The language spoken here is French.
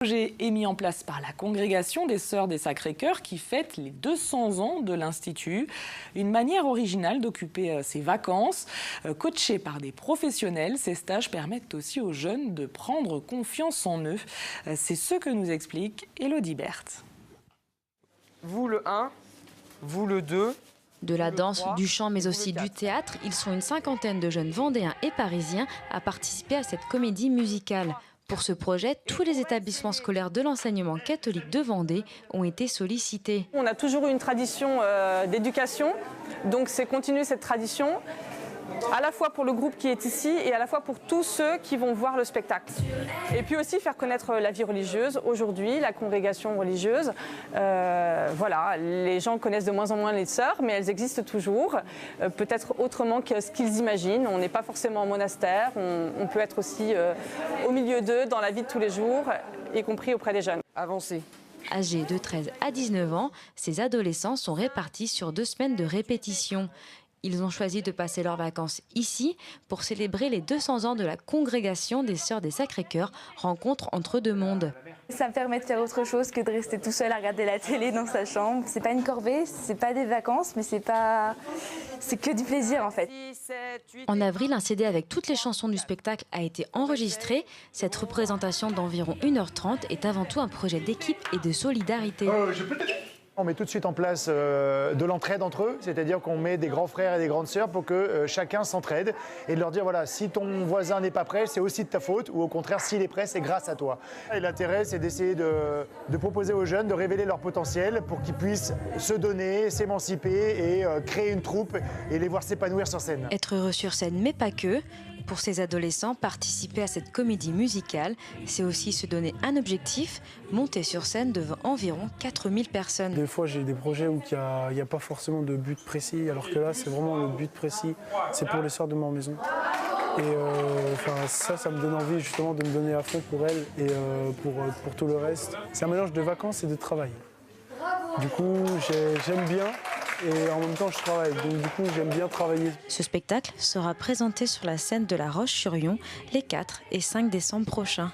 Projet est mis en place par la congrégation des Sœurs des Sacré-Cœurs qui fête les 200 ans de l'Institut. Une manière originale d'occuper ses vacances. Coachés par des professionnels, ces stages permettent aussi aux jeunes de prendre confiance en eux. C'est ce que nous explique Élodie Berthe. Vous le 1, vous le 2. De la danse, du chant, mais aussi du théâtre, ils sont une cinquantaine de jeunes vendéens et parisiens à participer à cette comédie musicale. Pour ce projet, tous les établissements scolaires de l'enseignement catholique de Vendée ont été sollicités. On a toujours eu une tradition d'éducation, donc c'est continuer cette tradition, à la fois pour le groupe qui est ici et à la fois pour tous ceux qui vont voir le spectacle. Et puis aussi faire connaître la vie religieuse, aujourd'hui, la congrégation religieuse. Voilà, les gens connaissent de moins en moins les sœurs, mais elles existent toujours, peut-être autrement que ce qu'ils imaginent. On n'est pas forcément en monastère, on peut être aussi au milieu d'eux, dans la vie de tous les jours, y compris auprès des jeunes. Avancez. Âgés de 13 à 19 ans, ces adolescents sont répartis sur 2 semaines de répétition. Ils ont choisi de passer leurs vacances ici pour célébrer les 200 ans de la congrégation des Sœurs des Sacré-Cœurs, rencontre entre deux mondes. Ça me permet de faire autre chose que de rester tout seul à regarder la télé dans sa chambre. C'est pas une corvée, c'est pas des vacances, mais c'est que du plaisir en fait. En avril, un CD avec toutes les chansons du spectacle a été enregistré. Cette représentation d'environ 1h30 est avant tout un projet d'équipe et de solidarité. On met tout de suite en place de l'entraide entre eux, c'est-à-dire qu'on met des grands frères et des grandes sœurs pour que chacun s'entraide et de leur dire voilà, si ton voisin n'est pas prêt, c'est aussi de ta faute, ou au contraire, s'il est prêt, c'est grâce à toi. Et l'intérêt, c'est d'essayer de proposer aux jeunes de révéler leur potentiel pour qu'ils puissent se donner, s'émanciper et créer une troupe et les voir s'épanouir sur scène. Être heureux sur scène, mais pas que. Pour ces adolescents, participer à cette comédie musicale, c'est aussi se donner un objectif, monter sur scène devant environ 4000 personnes. Des fois, j'ai des projets où il n'y a pas forcément de but précis, alors que là, c'est vraiment le but précis. C'est pour les sœurs de ma maison. Et ça me donne envie justement de me donner à fond pour elles et pour tout le reste. C'est un mélange de vacances et de travail. Du coup, j'aime bien. Et en même temps, je travaille, donc du coup, j'aime bien travailler. Ce spectacle sera présenté sur la scène de La Roche-sur-Yon les 4 et 5 décembre prochains.